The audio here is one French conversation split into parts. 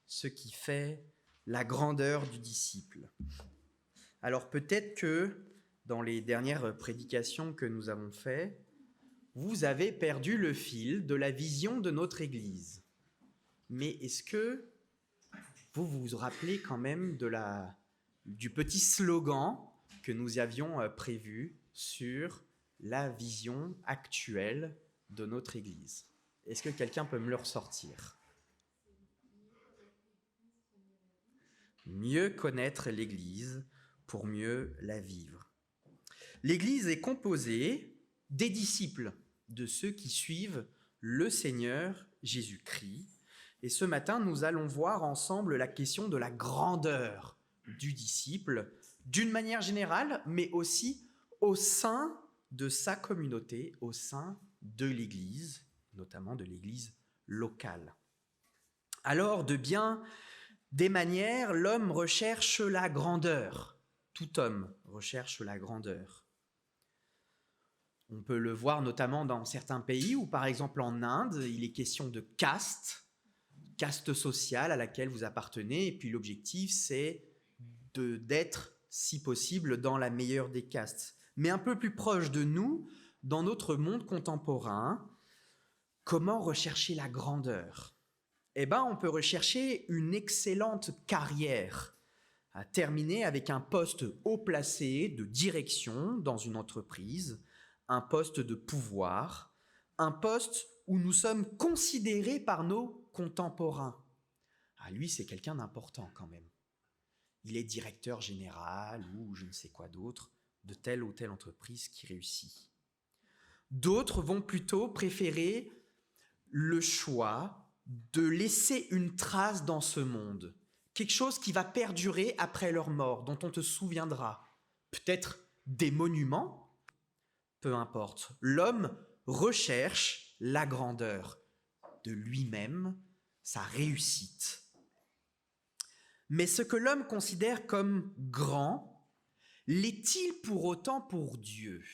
ce qui fait la grandeur du disciple. Alors peut-être que dans les dernières prédications que nous avons faites, vous avez perdu le fil de la vision de notre Église. Mais est-ce que vous vous rappelez quand même du petit slogan que nous avions prévu sur la vision actuelle de notre Église? Est-ce que quelqu'un peut me le ressortir? Mieux connaître l'Église pour mieux la vivre. L'Église est composée des disciples, de ceux qui suivent le Seigneur Jésus-Christ. Et ce matin, nous allons voir ensemble la question de la grandeur du disciple, d'une manière générale, mais aussi au sein de sa communauté, au sein de l'Église, notamment de l'Église locale. Alors, de bien des manières, l'homme recherche la grandeur. Tout homme recherche la grandeur. On peut le voir notamment dans certains pays où, par exemple en Inde, il est question de caste sociale à laquelle vous appartenez, et puis l'objectif, c'est d'être, si possible, dans la meilleure des castes. Mais un peu plus proche de nous, dans notre monde contemporain, comment rechercher la grandeur? Eh bien, on peut rechercher une excellente carrière, à terminer avec un poste haut placé de direction dans une entreprise, un poste de pouvoir, un poste où nous sommes considérés par nos contemporains. Ah, lui, c'est quelqu'un d'important quand même. Il est directeur général ou je ne sais quoi d'autre de telle ou telle entreprise qui réussit. D'autres vont plutôt préférer le choix de laisser une trace dans ce monde, quelque chose qui va perdurer après leur mort, dont on te souviendra. Peut-être des monuments, peu importe. L'homme recherche la grandeur de lui-même, sa réussite. Mais ce que l'homme considère comme grand, l'est-il pour autant pour Dieu?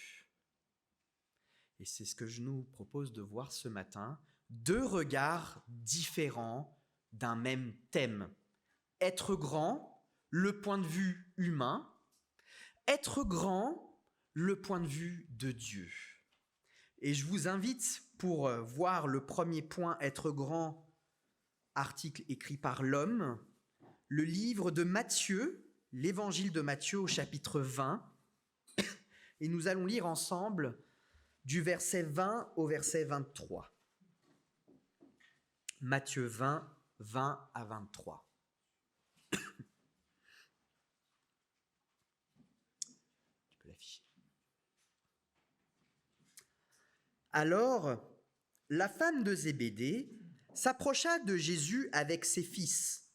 Et c'est ce que je nous propose de voir ce matin, deux regards différents d'un même thème. Être grand, le point de vue humain, être grand, le point de vue de Dieu. Et je vous invite pour voir le premier point, être grand, article écrit par l'homme, le livre de Matthieu, l'évangile de Matthieu au chapitre 20, et nous allons lire ensemble du verset 20 au verset 23. Matthieu 20, 20 à 23. Tu peux l'afficher. Alors, la femme de Zébédée s'approcha de Jésus avec ses fils.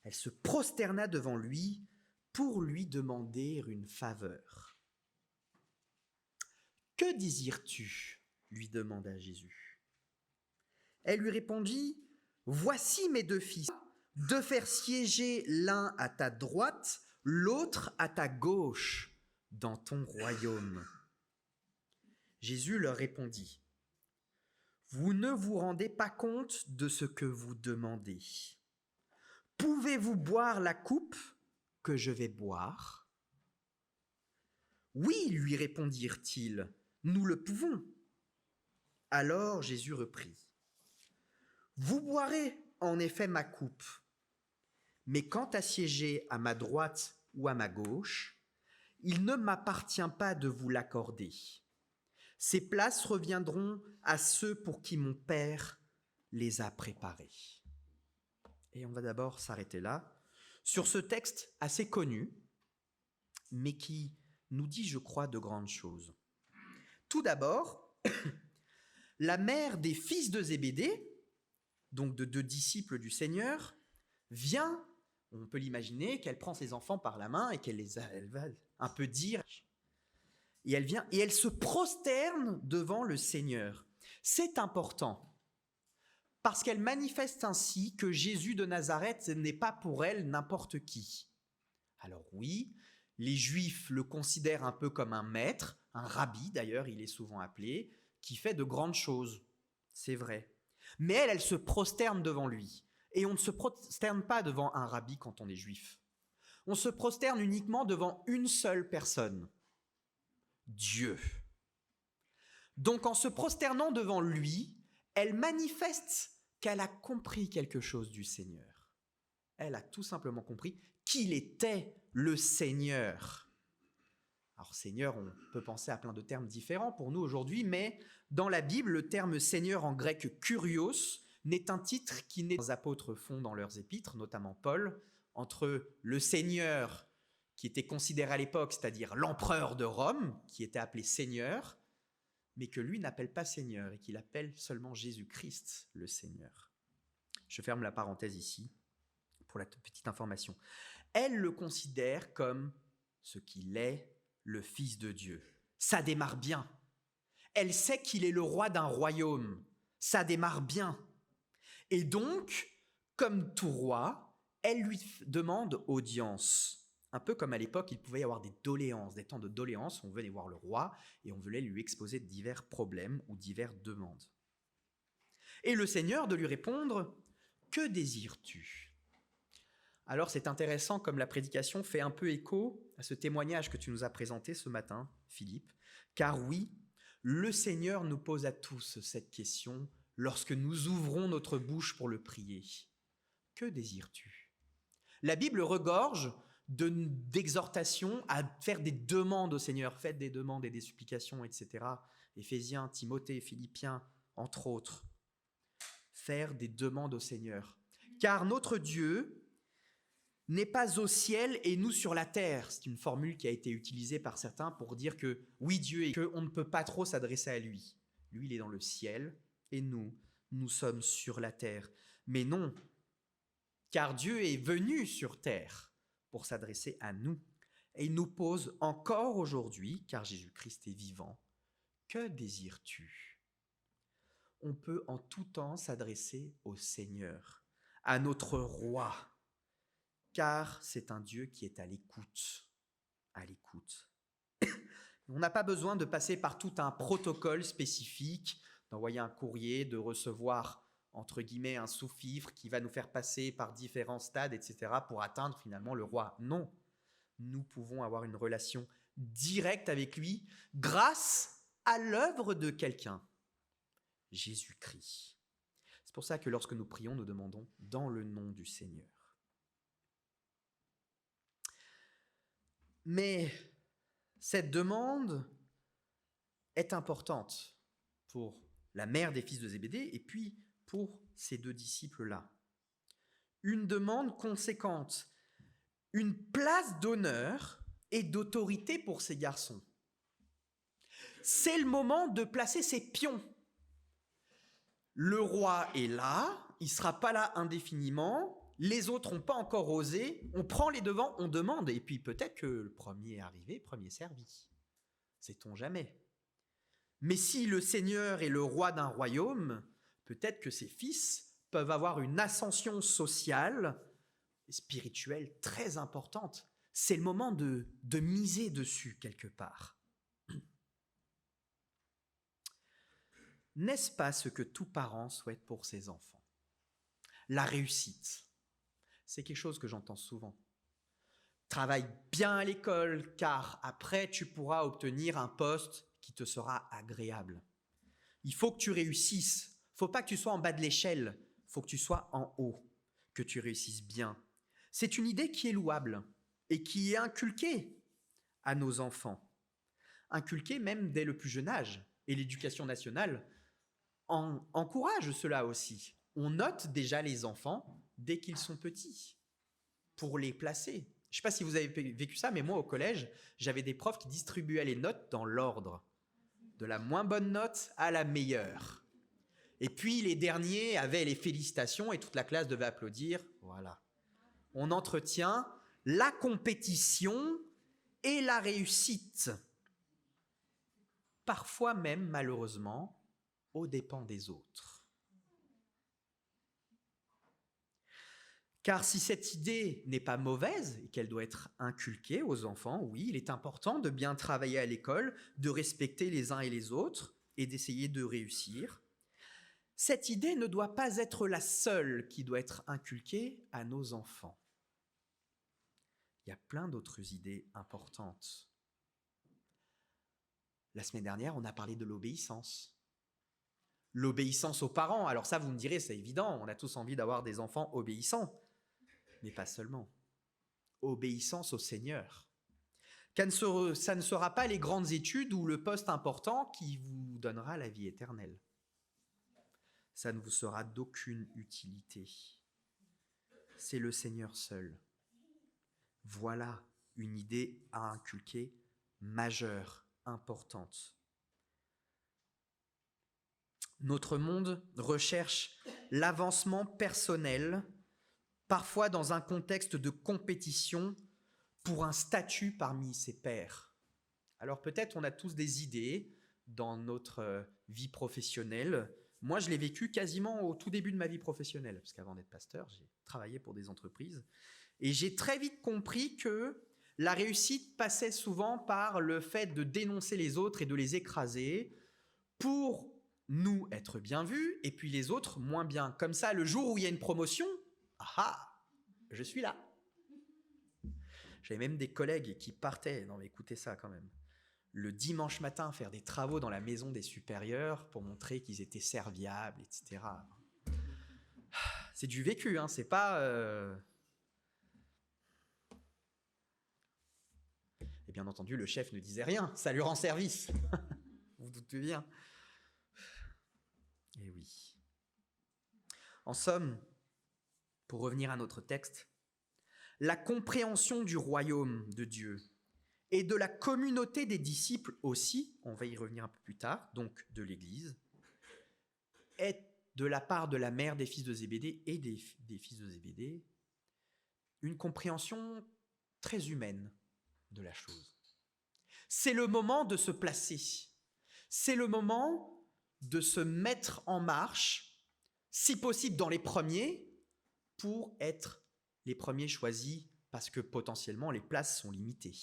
Elle se prosterna devant lui pour lui demander une faveur. « Que désires-tu » lui demanda Jésus. Elle lui répondit, « Voici mes deux fils, de faire siéger l'un à ta droite, l'autre à ta gauche, dans ton royaume. » Jésus leur répondit, « Vous ne vous rendez pas compte de ce que vous demandez. Pouvez-vous boire la coupe que je vais boire ?» Oui, lui répondirent-ils, nous le pouvons. Alors Jésus reprit, vous boirez en effet ma coupe, mais quant à siéger à ma droite ou à ma gauche, il ne m'appartient pas de vous l'accorder. Ces places reviendront à ceux pour qui mon Père les a préparées. Et on va d'abord s'arrêter là, sur ce texte assez connu, mais qui nous dit, je crois, de grandes choses. Tout d'abord, la mère des fils de Zébédée, donc de deux disciples du Seigneur, vient, on peut l'imaginer, qu'elle prend ses enfants par la main et elle va un peu dire, et elle vient et elle se prosterne devant le Seigneur. C'est important. Parce qu'elle manifeste ainsi que Jésus de Nazareth n'est pas pour elle n'importe qui. Alors oui, les Juifs le considèrent un peu comme un maître, un rabbi d'ailleurs, il est souvent appelé, qui fait de grandes choses, c'est vrai. Mais elle se prosterne devant lui. Et on ne se prosterne pas devant un rabbi quand on est juif. On se prosterne uniquement devant une seule personne, Dieu. Donc en se prosternant devant lui, elle manifeste qu'elle a compris quelque chose du Seigneur. Elle a tout simplement compris qu'il était le Seigneur. Alors Seigneur, on peut penser à plein de termes différents pour nous aujourd'hui, mais dans la Bible, le terme Seigneur en grec kurios n'est un titre qui les apôtres font dans leurs épîtres, notamment Paul, entre le Seigneur qui était considéré à l'époque, c'est-à-dire l'empereur de Rome, qui était appelé Seigneur, mais que lui n'appelle pas Seigneur et qu'il appelle seulement Jésus-Christ le Seigneur. Je ferme la parenthèse ici pour la petite information. Elle le considère comme ce qu'il est, le Fils de Dieu. Ça démarre bien. Elle sait qu'il est le roi d'un royaume. Ça démarre bien. Et donc, comme tout roi, elle lui demande audience. Un peu comme à l'époque, il pouvait y avoir des doléances, des temps de doléances. On venait voir le roi et on voulait lui exposer divers problèmes ou diverses demandes. Et le Seigneur de lui répondre « Que désires-tu » Alors c'est intéressant comme la prédication fait un peu écho à ce témoignage que tu nous as présenté ce matin, Philippe, car oui, le Seigneur nous pose à tous cette question lorsque nous ouvrons notre bouche pour le prier. Que désires-tu ? La Bible regorge d'exhortations à faire des demandes au Seigneur. Faites des demandes et des supplications, etc. Éphésiens, Timothée, Philippiens, entre autres. Faire des demandes au Seigneur. Car notre Dieu n'est pas au ciel et nous sur la terre. C'est une formule qui a été utilisée par certains pour dire que oui, Dieu, et qu'on ne peut pas trop s'adresser à lui. Lui, il est dans le ciel et nous sommes sur la terre. Mais non, car Dieu est venu sur terre pour s'adresser à nous. Et il nous pose encore aujourd'hui, car Jésus-Christ est vivant, que désires-tu ? On peut en tout temps s'adresser au Seigneur, à notre roi, car c'est un Dieu qui est à l'écoute. À l'écoute. On n'a pas besoin de passer par tout un protocole spécifique, d'envoyer un courrier, de recevoir, entre guillemets, un sous-fifre qui va nous faire passer par différents stades, etc., pour atteindre finalement le roi. Non, nous pouvons avoir une relation directe avec lui grâce à l'œuvre de quelqu'un, Jésus-Christ. C'est pour ça que lorsque nous prions, nous demandons dans le nom du Seigneur. Mais cette demande est importante pour la mère des fils de Zébédée et puis pour ces deux disciples-là. Une demande conséquente, une place d'honneur et d'autorité pour ces garçons. C'est le moment de placer ses pions. Le roi est là, il ne sera pas là indéfiniment. Les autres n'ont pas encore osé, on prend les devants, on demande, et puis peut-être que le premier est arrivé, premier servi. Sait-on jamais. Mais si le Seigneur est le roi d'un royaume, peut-être que ses fils peuvent avoir une ascension sociale et spirituelle très importante. C'est le moment de miser dessus quelque part. N'est-ce pas ce que tout parent souhaite pour ses enfants ? La réussite. C'est quelque chose que j'entends souvent. Travaille bien à l'école, car après, tu pourras obtenir un poste qui te sera agréable. Il faut que tu réussisses. Il ne faut pas que tu sois en bas de l'échelle. Il faut que tu sois en haut, que tu réussisses bien. C'est une idée qui est louable et qui est inculquée à nos enfants. Inculquée même dès le plus jeune âge. Et l'éducation nationale encourage cela aussi. On note déjà les enfants dès qu'ils sont petits, pour les placer. Je ne sais pas si vous avez vécu ça, mais moi au collège, j'avais des profs qui distribuaient les notes dans l'ordre, de la moins bonne note à la meilleure. Et puis les derniers avaient les félicitations et toute la classe devait applaudir. Voilà. On entretient la compétition et la réussite. Parfois même, malheureusement, aux dépens des autres. Car si cette idée n'est pas mauvaise et qu'elle doit être inculquée aux enfants, oui, il est important de bien travailler à l'école, de respecter les uns et les autres et d'essayer de réussir. cette idée ne doit pas être la seule qui doit être inculquée à nos enfants. Il y a plein d'autres idées importantes. La semaine dernière, on a parlé de l'obéissance. L'obéissance aux parents. Alors ça, vous me direz, c'est évident, on a tous envie d'avoir des enfants obéissants. Mais pas seulement. Obéissance au Seigneur. Ça ne sera pas les grandes études ou le poste important qui vous donnera la vie éternelle. Ça ne vous sera d'aucune utilité. C'est le Seigneur seul. Voilà une idée à inculquer majeure, importante. Notre monde recherche l'avancement personnel, parfois dans un contexte de compétition pour un statut parmi ses pairs. Alors peut-être on a tous des idées dans notre vie professionnelle. Moi, je l'ai vécu quasiment au tout début de ma vie professionnelle, parce qu'avant d'être pasteur, j'ai travaillé pour des entreprises. Et j'ai très vite compris que la réussite passait souvent par le fait de dénoncer les autres et de les écraser pour nous être bien vus et puis les autres moins bien. Comme ça, le jour où il y a une promotion, je suis là. J'avais même des collègues qui partaient, non mais écoutez ça quand même, le dimanche matin faire des travaux dans la maison des supérieurs pour montrer qu'ils étaient serviables, etc. C'est du vécu, hein, c'est pas... Et bien entendu, le chef ne disait rien, ça lui rend service. Vous vous doutez bien. Eh oui. En somme, pour revenir à notre texte, la compréhension du royaume de Dieu et de la communauté des disciples aussi, on va y revenir un peu plus tard, donc de l'Église, est de la part de la mère des fils de Zébédée et des fils de Zébédée une compréhension très humaine de la chose. C'est le moment de se placer, c'est le moment de se mettre en marche, si possible dans les premiers, pour être les premiers choisis, parce que potentiellement les places sont limitées.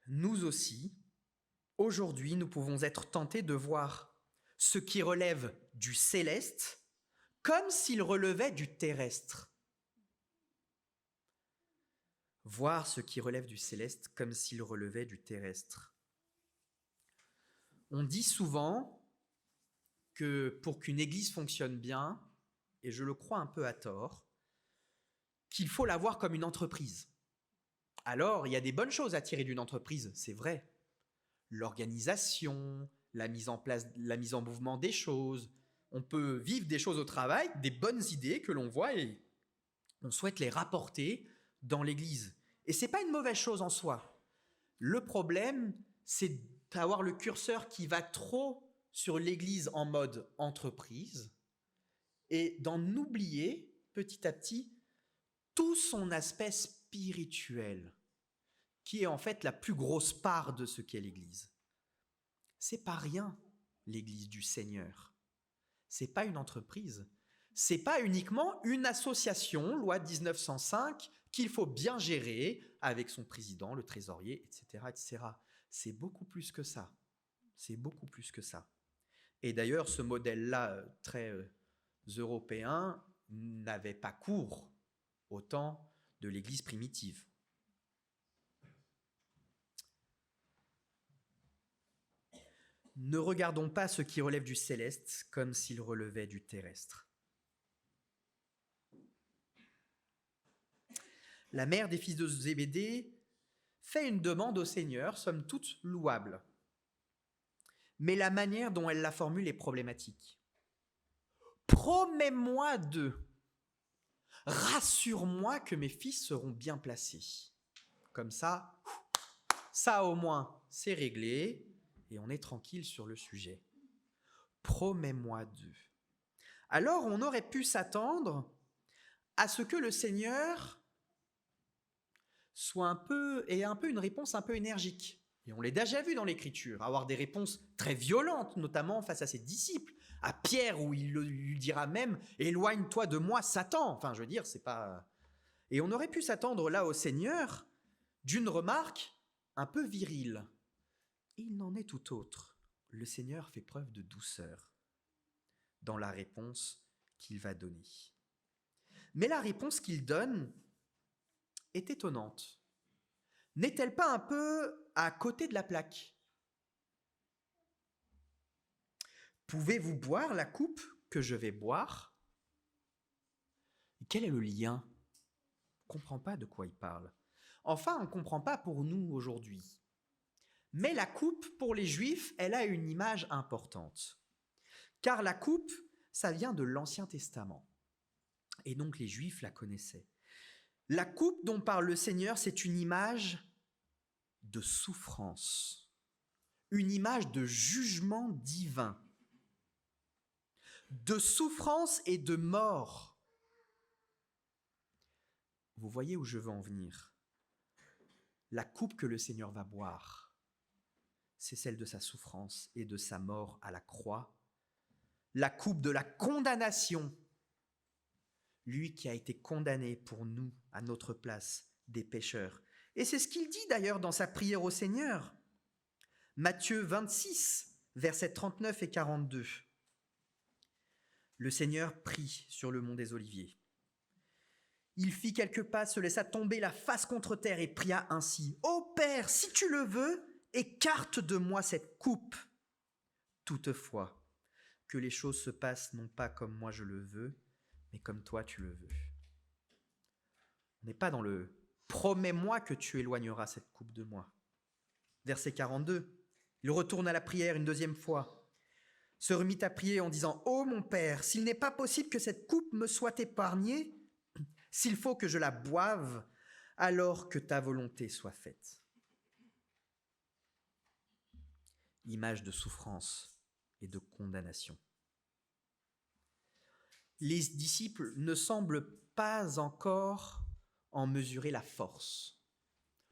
Nous aussi, aujourd'hui, nous pouvons être tentés de voir ce qui relève du céleste comme s'il relevait du terrestre. Voir ce qui relève du céleste comme s'il relevait du terrestre. On dit souvent que pour qu'une église fonctionne bien, et je le crois un peu à tort, qu'il faut la voir comme une entreprise. Alors, il y a des bonnes choses à tirer d'une entreprise, c'est vrai. L'organisation, la mise en place, la mise en mouvement des choses. On peut vivre des choses au travail, des bonnes idées que l'on voit et on souhaite les rapporter dans l'église. Et c'est pas une mauvaise chose en soi. Le problème, c'est d'avoir le curseur qui va trop sur l'église en mode entreprise et d'en oublier petit à petit tout son aspect spirituel, qui est en fait la plus grosse part de ce qu'est l'Église. C'est pas rien, l'Église du Seigneur. C'est pas une entreprise. C'est pas uniquement une association, loi 1905, qu'il faut bien gérer avec son président, le trésorier, etc., etc. C'est beaucoup plus que ça. C'est beaucoup plus que ça. Et d'ailleurs, ce modèle-là, très européen, n'avait pas cours au temps de l'Église primitive. Ne regardons pas ce qui relève du céleste comme s'il relevait du terrestre. La mère des fils de Zébédée fait une demande au Seigneur, somme toute louable. Mais la manière dont elle la formule est problématique. Promets-moi d'eux. Rassure-moi que mes fils seront bien placés. Comme ça au moins, c'est réglé et on est tranquille sur le sujet. Promets-moi d'eux. Alors, on aurait pu s'attendre à ce que le Seigneur ait un peu une réponse un peu énergique. Et on l'a déjà vu dans l'Écriture, avoir des réponses très violentes, notamment face à ses disciples. À Pierre, où il lui dira même « Éloigne-toi de moi, Satan !» Enfin, je veux dire, c'est pas... Et on aurait pu s'attendre là au Seigneur d'une remarque un peu virile, Et il n'en est tout autre. Le Seigneur fait preuve de douceur dans la réponse qu'il va donner. Mais la réponse qu'il donne est étonnante. N'est-elle pas un peu à côté de la plaque ? Pouvez-vous boire la coupe que je vais boire ? Quel est le lien ? On ne comprend pas de quoi il parle. Enfin, on ne comprend pas pour nous aujourd'hui. Mais la coupe, pour les Juifs, elle a une image importante. Car la coupe, ça vient de l'Ancien Testament. Et donc les Juifs la connaissaient. La coupe dont parle le Seigneur, c'est une image de souffrance, une image de jugement divin, de souffrance et de mort. Vous voyez où je veux en venir. La coupe que le Seigneur va boire, c'est celle de sa souffrance et de sa mort à la croix, la coupe de la condamnation, lui qui a été condamné pour nous, à notre place, des pécheurs. Et c'est ce qu'il dit d'ailleurs dans sa prière au Seigneur. Matthieu 26, versets 39 et 42. Le Seigneur prie sur le mont des Oliviers. Il fit quelques pas, se laissa tomber la face contre terre et pria ainsi. « Ô Père, si tu le veux, écarte de moi cette coupe. Toutefois, que les choses se passent non pas comme moi je le veux, mais comme toi tu le veux. » On n'est pas dans le « promets-moi que tu éloigneras cette coupe de moi ». Verset 42, il retourne à la prière une deuxième fois, se remit à prier en disant « Ô mon Père, s'il n'est pas possible que cette coupe me soit épargnée, s'il faut que je la boive, alors que ta volonté soit faite. » Image de souffrance et de condamnation. Les disciples ne semblent pas encore en mesurer la force.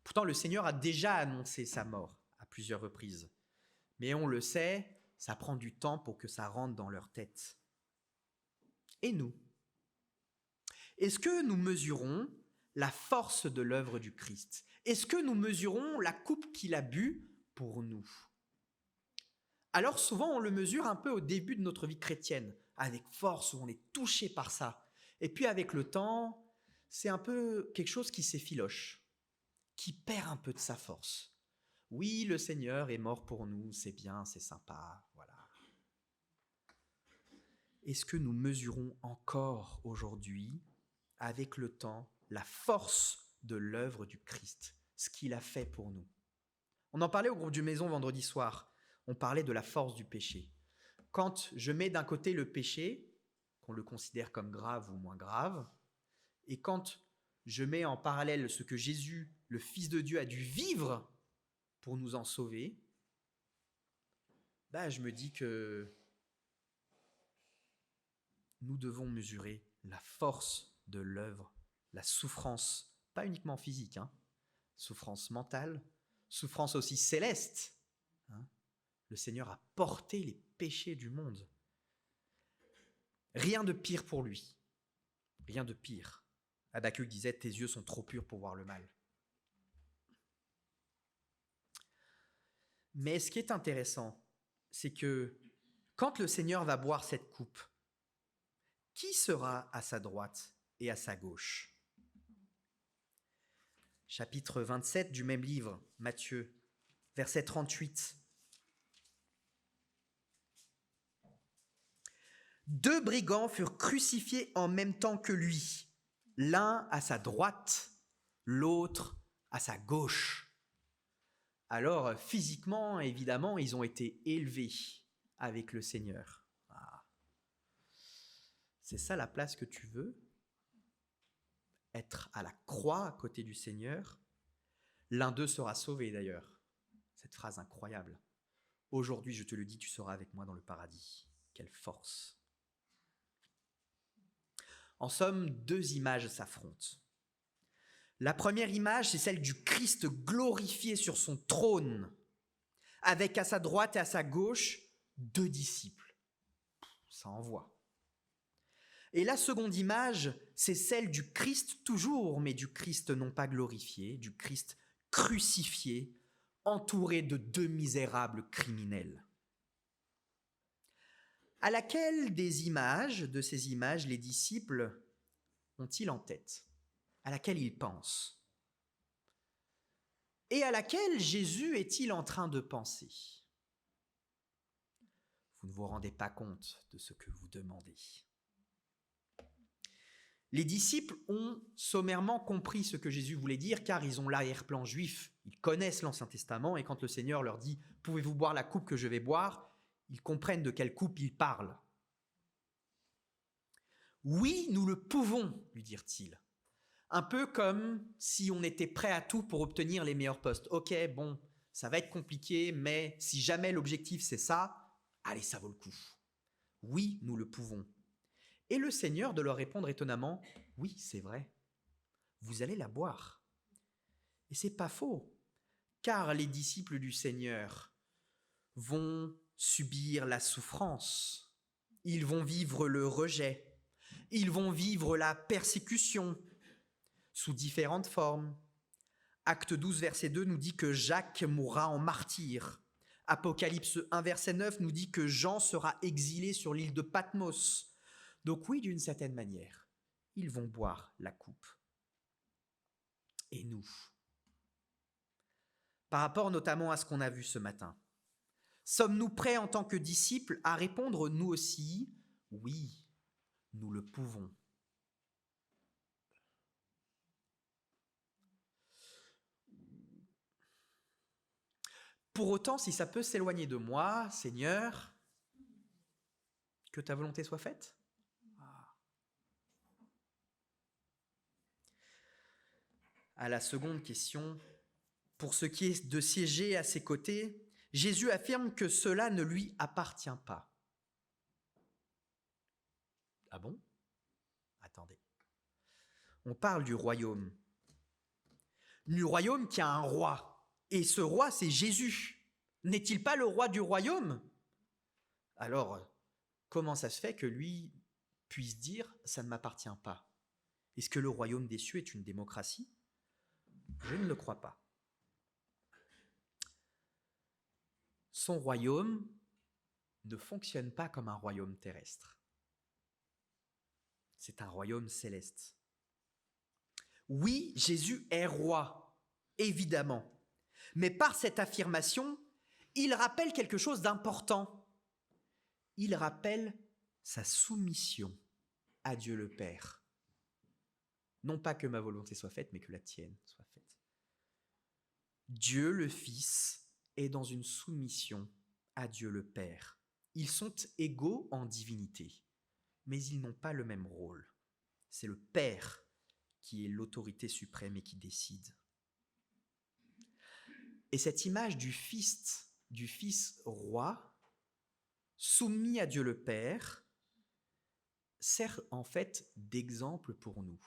Pourtant, le Seigneur a déjà annoncé sa mort à plusieurs reprises. Mais on le sait, ça prend du temps pour que ça rentre dans leur tête. Et nous ? Est-ce que nous mesurons la force de l'œuvre du Christ ? Est-ce que nous mesurons la coupe qu'il a bu pour nous ? Alors souvent, on le mesure un peu au début de notre vie chrétienne, avec force, où on est touché par ça. Et puis avec le temps, c'est un peu quelque chose qui s'effiloche, qui perd un peu de sa force. Oui, le Seigneur est mort pour nous, c'est bien, c'est sympa, voilà. Est-ce que nous mesurons encore aujourd'hui, avec le temps, la force de l'œuvre du Christ, ce qu'il a fait pour nous ? On en parlait au groupe du Maison vendredi soir. On parlait de la force du péché. Quand je mets d'un côté le péché, qu'on le considère comme grave ou moins grave, et quand je mets en parallèle ce que Jésus, le Fils de Dieu, a dû vivre pour nous en sauver, je me dis que nous devons mesurer la force de l'œuvre, la souffrance, pas uniquement physique, souffrance mentale, souffrance aussi céleste. Le Seigneur a porté les péchés du monde. Rien de pire pour lui. Rien de pire. Habakkuk disait « Tes yeux sont trop purs pour voir le mal ». Mais ce qui est intéressant, c'est que quand le Seigneur va boire cette coupe, qui sera à sa droite et à sa gauche ? Chapitre 27 du même livre, Matthieu, verset 38. 2 brigands furent crucifiés en même temps que lui, l'un à sa droite, l'autre à sa gauche. Alors, physiquement, évidemment, ils ont été élevés avec le Seigneur. C'est ça la place que tu veux ? Être à la croix à côté du Seigneur. L'un d'eux sera sauvé d'ailleurs. Cette phrase incroyable. Aujourd'hui, je te le dis, tu seras avec moi dans le paradis. Quelle force ! En somme, 2 images s'affrontent. La première image, c'est celle du Christ glorifié sur son trône, avec à sa droite et à sa gauche 2 disciples. Ça envoie. Et la seconde image, c'est celle du Christ toujours, mais du Christ non pas glorifié, du Christ crucifié, entouré de 2 misérables criminels. À laquelle de ces images, les disciples ont-ils en tête? À laquelle ils pensent? Et à laquelle Jésus est-il en train de penser? Vous ne vous rendez pas compte de ce que vous demandez. Les disciples ont sommairement compris ce que Jésus voulait dire, car ils ont l'arrière-plan juif. Ils connaissent l'Ancien Testament, et quand le Seigneur leur dit « Pouvez-vous boire la coupe que je vais boire ?» ils comprennent de quelle coupe il parle. « Oui, nous le pouvons, lui dirent-ils. Un peu comme si on était prêt à tout pour obtenir les meilleurs postes. Ok, bon, ça va être compliqué, mais si jamais l'objectif c'est ça, allez, ça vaut le coup. Oui, nous le pouvons. » Et le Seigneur de leur répondre étonnamment, « Oui, c'est vrai, vous allez la boire. » Et c'est pas faux, car les disciples du Seigneur vont subir la souffrance, ils vont vivre le rejet, ils vont vivre la persécution sous différentes formes. Acte 12, verset 2 nous dit que Jacques mourra en martyr. Apocalypse 1, verset 9 nous dit que Jean sera exilé sur l'île de Patmos. Donc oui, d'une certaine manière, ils vont boire la coupe. Et nous, par rapport notamment à ce qu'on a vu ce matin, sommes-nous prêts en tant que disciples à répondre nous aussi, oui, nous le pouvons. Pour autant, si ça peut s'éloigner de moi, Seigneur, que ta volonté soit faite. À la seconde question, pour ce qui est de siéger à ses côtés, Jésus affirme que cela ne lui appartient pas. Ah bon? Attendez. On parle du royaume. Du royaume qui a un roi. Et ce roi, c'est Jésus. N'est-il pas le roi du royaume? Alors, comment ça se fait que lui puisse dire « ça ne m'appartient pas » ? Est-ce que le royaume des cieux est une démocratie? Je ne le crois pas. Son royaume ne fonctionne pas comme un royaume terrestre. C'est un royaume céleste. Oui, Jésus est roi, évidemment. Mais par cette affirmation, il rappelle quelque chose d'important. Il rappelle sa soumission à Dieu le Père. Non pas que ma volonté soit faite, mais que la tienne soit faite. Dieu le Fils est dans une soumission à Dieu le Père. Ils sont égaux en divinité, mais ils n'ont pas le même rôle. C'est le Père qui est l'autorité suprême et qui décide. Et cette image du Fils roi, soumis à Dieu le Père, sert en fait d'exemple pour nous.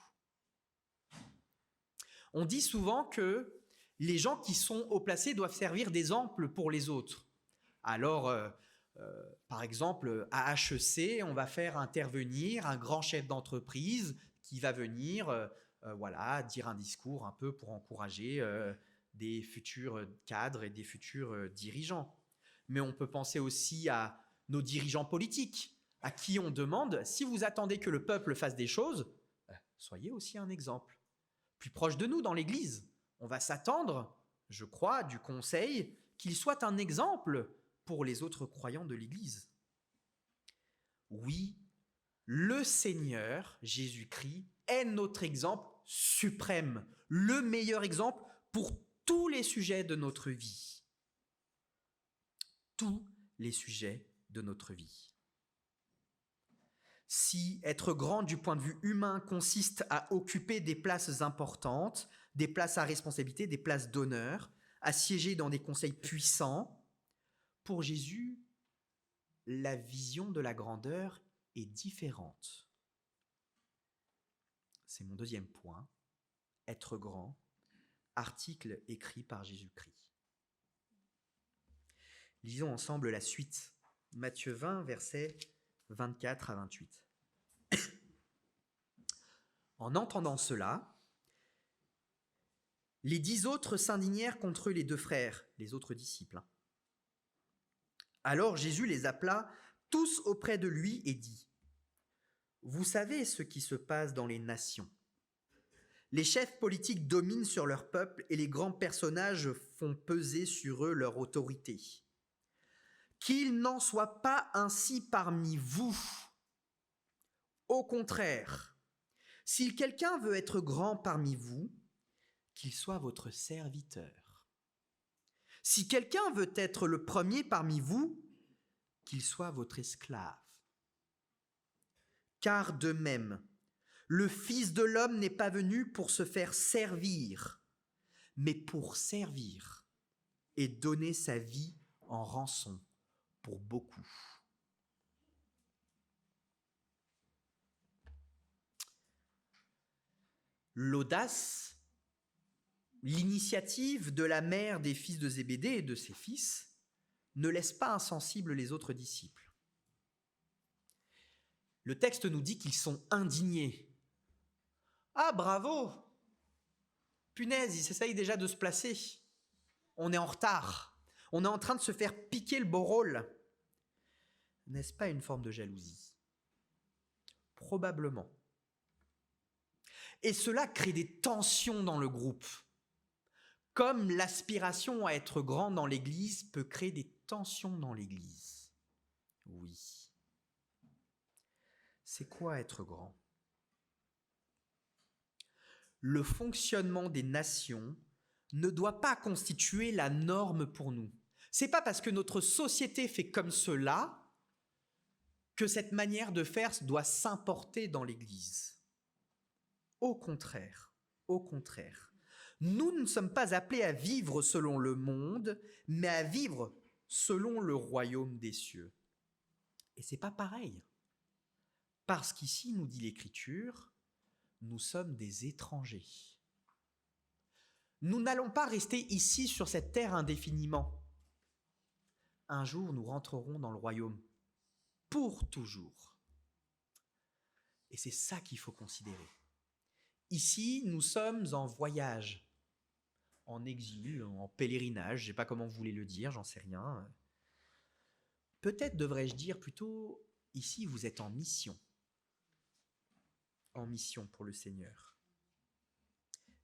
On dit souvent que les gens qui sont haut placés doivent servir d'exemple pour les autres. Alors, par exemple, à HEC, on va faire intervenir un grand chef d'entreprise qui va venir dire un discours un peu pour encourager des futurs cadres et des futurs dirigeants. Mais on peut penser aussi à nos dirigeants politiques, à qui on demande, si vous attendez que le peuple fasse des choses, soyez aussi un exemple. Plus proche de nous, dans l'Église, on va s'attendre, je crois, du conseil, qu'il soit un exemple pour les autres croyants de l'Église. Oui, le Seigneur, Jésus-Christ, est notre exemple suprême, le meilleur exemple pour tous les sujets de notre vie. Tous les sujets de notre vie. Si être grand du point de vue humain consiste à occuper des places importantes, des places à responsabilité, des places d'honneur, à siéger dans des conseils puissants, pour Jésus, la vision de la grandeur est différente. C'est mon deuxième point. Être grand, article écrit par Jésus-Christ. Lisons ensemble la suite. Matthieu 20, versets 24 à 28. En entendant cela, Les 10 autres s'indignèrent contre les 2 frères, les autres disciples. Alors Jésus les appela tous auprès de lui et dit : « Vous savez ce qui se passe dans les nations. Les chefs politiques dominent sur leur peuple et les grands personnages font peser sur eux leur autorité. Qu'il n'en soit pas ainsi parmi vous. Au contraire, si quelqu'un veut être grand parmi vous, qu'il soit votre serviteur. Si quelqu'un veut être le premier parmi vous, qu'il soit votre esclave. Car de même, le Fils de l'homme n'est pas venu pour se faire servir, mais pour servir et donner sa vie en rançon pour beaucoup. » L'audace, l'initiative de la mère des fils de Zébédée et de ses fils ne laisse pas insensibles les autres disciples. Le texte nous dit qu'ils sont indignés. Ah, bravo! Punaise, ils essayent déjà de se placer. On est en retard. On est en train de se faire piquer le beau rôle. N'est-ce pas une forme de jalousie ? Probablement. Et cela crée des tensions dans le groupe. Comme l'aspiration à être grand dans l'Église peut créer des tensions dans l'Église. Oui. C'est quoi être grand ? Le fonctionnement des nations ne doit pas constituer la norme pour nous. C'est pas parce que notre société fait comme cela que cette manière de faire doit s'importer dans l'Église. Au contraire, nous ne sommes pas appelés à vivre selon le monde, mais à vivre selon le royaume des cieux. Et c'est pas pareil. Parce qu'ici, nous dit l'Écriture, nous sommes des étrangers. Nous n'allons pas rester ici sur cette terre indéfiniment. Un jour, nous rentrerons dans le royaume pour toujours. Et c'est ça qu'il faut considérer. Ici, nous sommes en voyage, en exil, en pèlerinage, je ne sais pas comment vous voulez le dire, j'en sais rien. Peut-être devrais-je dire plutôt, ici, vous êtes en mission pour le Seigneur.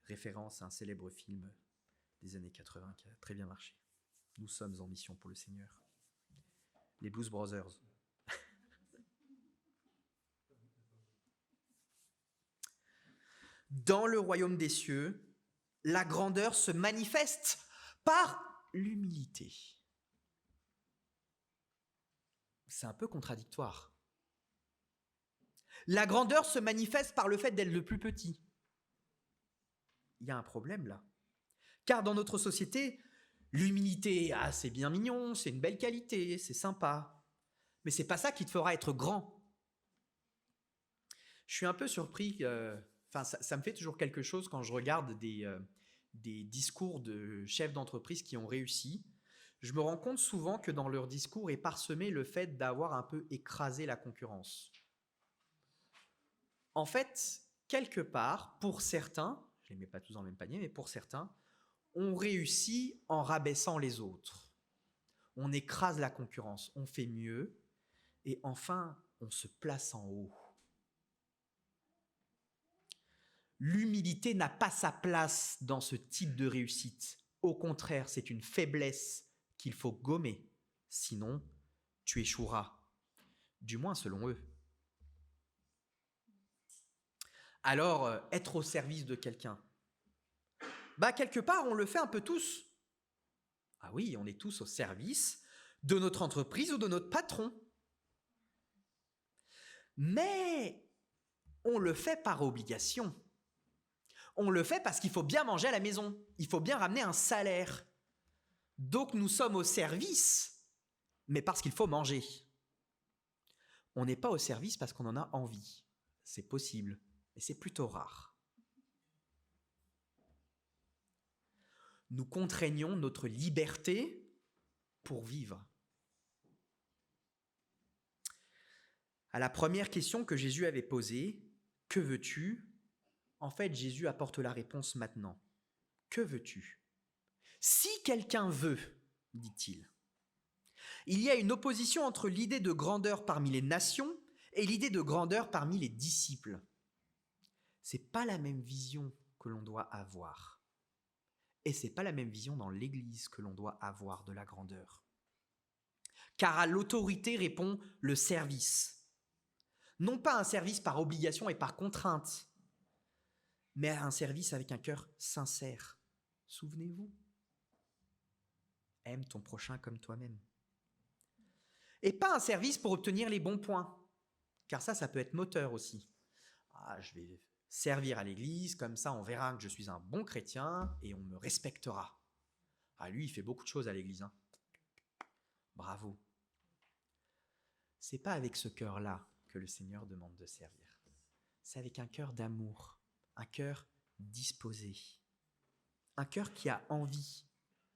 Référence à un célèbre film des années 80 qui a très bien marché. Nous sommes en mission pour le Seigneur. Les Blues Brothers. Dans le royaume des cieux, la grandeur se manifeste par l'humilité. C'est un peu contradictoire. La grandeur se manifeste par le fait d'être le plus petit. Il y a un problème là. Car dans notre société, l'humilité, c'est bien mignon, c'est une belle qualité, c'est sympa. Mais c'est pas ça qui te fera être grand. Je suis un peu surpris, ça me fait toujours quelque chose quand je regarde des discours de chefs d'entreprise qui ont réussi. Je me rends compte souvent que dans leur discours est parsemé le fait d'avoir un peu écrasé la concurrence. En fait, quelque part, pour certains, je ne les mets pas tous dans le même panier, mais pour certains, on réussit en rabaissant les autres. On écrase la concurrence, on fait mieux, et enfin, on se place en haut. L'humilité n'a pas sa place dans ce type de réussite. Au contraire, c'est une faiblesse qu'il faut gommer. Sinon, tu échoueras. Du moins selon eux. Alors, être au service de quelqu'un, quelque part, on le fait un peu tous. Ah oui, on est tous au service de notre entreprise ou de notre patron. Mais on le fait par obligation. On le fait parce qu'il faut bien manger à la maison. Il faut bien ramener un salaire. Donc nous sommes au service, mais parce qu'il faut manger. On n'est pas au service parce qu'on en a envie. C'est possible, mais c'est plutôt rare. Nous contraignons notre liberté pour vivre. À la première question que Jésus avait posée, « Que veux-tu ?» En fait, Jésus apporte la réponse maintenant. que veux-tu ? Si quelqu'un veut, dit-il. Il y a une opposition entre l'idée de grandeur parmi les nations et l'idée de grandeur parmi les disciples. C'est pas la même vision que l'on doit avoir. Et c'est pas la même vision dans l'Église que l'on doit avoir de la grandeur. Car à l'autorité répond le service. Non pas un service par obligation et par contrainte, mais un service avec un cœur sincère. Souvenez-vous, aime ton prochain comme toi-même. Et pas un service pour obtenir les bons points, car ça peut être moteur aussi. Je vais servir à l'église, comme ça on verra que je suis un bon chrétien et on me respectera. Lui, il fait beaucoup de choses à l'église. Bravo. C'est pas avec ce cœur-là que le Seigneur demande de servir. C'est avec un cœur d'amour, un cœur disposé, un cœur qui a envie,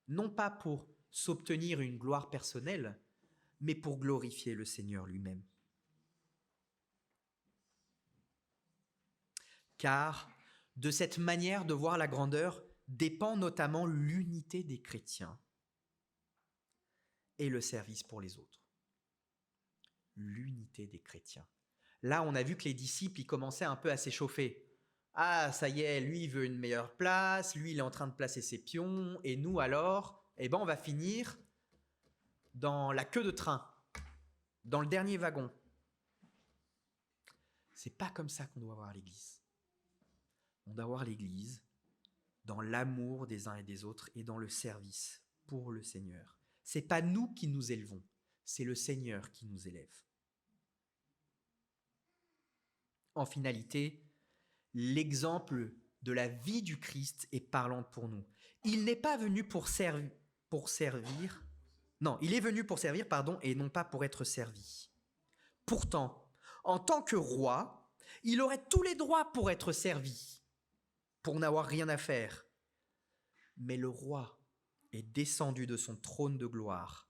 non pas pour s'obtenir une gloire personnelle, mais pour glorifier le Seigneur lui-même. Car de cette manière de voir la grandeur dépend notamment l'unité des chrétiens et le service pour les autres. L'unité des chrétiens. Là, on a vu que les disciples, ils commençaient un peu à s'échauffer. Ça y est, lui, il veut une meilleure place, lui, il est en train de placer ses pions, et nous, alors, on va finir dans la queue de train, dans le dernier wagon. C'est pas comme ça qu'on doit voir l'Église. On doit voir l'Église dans l'amour des uns et des autres et dans le service pour le Seigneur. C'est pas nous qui nous élevons, c'est le Seigneur qui nous élève. En finalité, l'exemple de la vie du Christ est parlant pour nous. Il n'est pas venu pour servir. Non, il est venu pour servir, et non pas pour être servi. Pourtant, en tant que roi, il aurait tous les droits pour être servi, pour n'avoir rien à faire. Mais le roi est descendu de son trône de gloire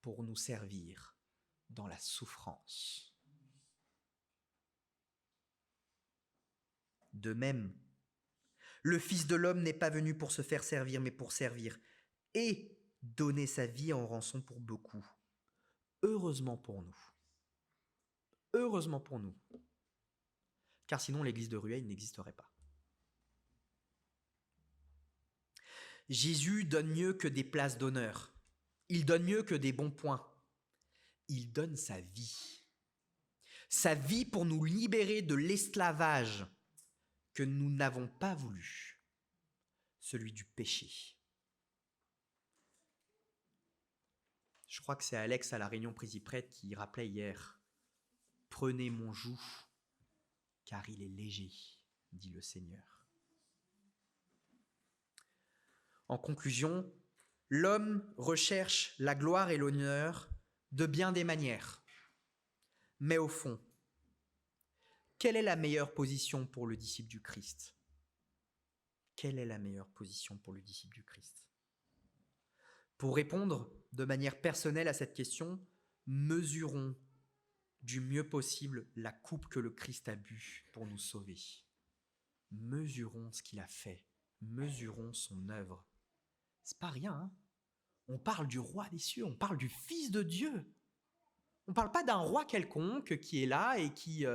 pour nous servir dans la souffrance. De même, le Fils de l'homme n'est pas venu pour se faire servir, mais pour servir et donner sa vie en rançon pour beaucoup. Heureusement pour nous. Heureusement pour nous. Car sinon l'église de Rueil n'existerait pas. Jésus donne mieux que des places d'honneur. Il donne mieux que des bons points. Il donne sa vie. Sa vie pour nous libérer de l'esclavage que nous n'avons pas voulu, celui du péché. Je crois que c'est Alex à la réunion Prési-Prêtre qui rappelait hier « Prenez mon joug, car il est léger, dit le Seigneur. » En conclusion, l'homme recherche la gloire et l'honneur de bien des manières. Mais au fond, quelle est la meilleure position pour le disciple du Christ ? Quelle est la meilleure position pour le disciple du Christ ? Pour répondre de manière personnelle à cette question, mesurons du mieux possible la coupe que le Christ a bu pour nous sauver. Mesurons ce qu'il a fait, mesurons son œuvre. C'est pas rien, hein ? On parle du roi des cieux, on parle du Fils de Dieu. On ne parle pas d'un roi quelconque qui est là et qui,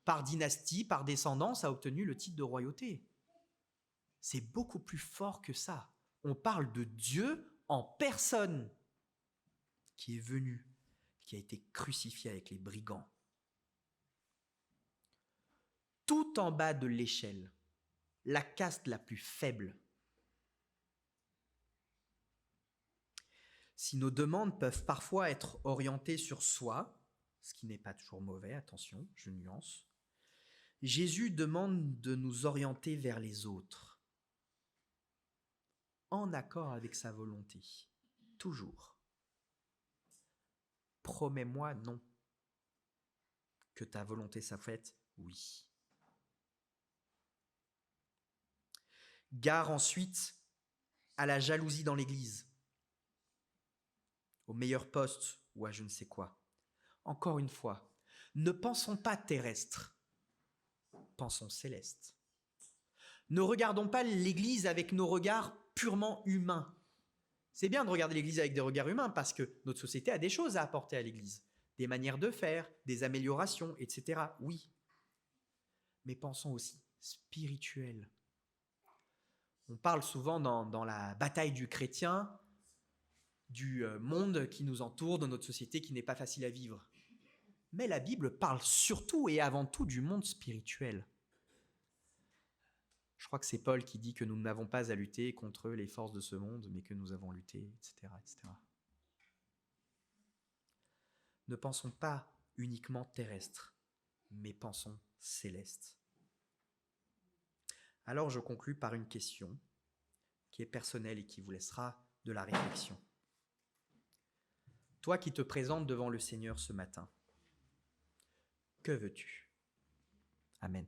par dynastie, par descendance, a obtenu le titre de royauté. C'est beaucoup plus fort que ça. On parle de Dieu en personne qui est venu, qui a été crucifié avec les brigands. Tout en bas de l'échelle, la caste la plus faible. Si nos demandes peuvent parfois être orientées sur soi, ce qui n'est pas toujours mauvais, attention, je nuance, Jésus demande de nous orienter vers les autres, en accord avec sa volonté, toujours. Promets-moi non, que ta volonté soit faite, oui. Gare ensuite à la jalousie dans l'Église, au meilleur poste ou à je ne sais quoi. Encore une fois, ne pensons pas terrestre, pensons céleste. Ne regardons pas l'Église avec nos regards purement humain. C'est bien de regarder l'Église avec des regards humains parce que notre société a des choses à apporter à l'Église, des manières de faire, des améliorations, etc. Oui. Mais pensons aussi spirituel. On parle souvent dans la bataille du chrétien du monde qui nous entoure, de notre société qui n'est pas facile à vivre. Mais la Bible parle surtout et avant tout du monde spirituel. Je crois que c'est Paul qui dit que nous n'avons pas à lutter contre les forces de ce monde, mais que nous avons lutté, etc., etc. Ne pensons pas uniquement terrestre, mais pensons céleste. Alors je conclus par une question qui est personnelle et qui vous laissera de la réflexion. Toi qui te présentes devant le Seigneur ce matin, que veux-tu ? Amen.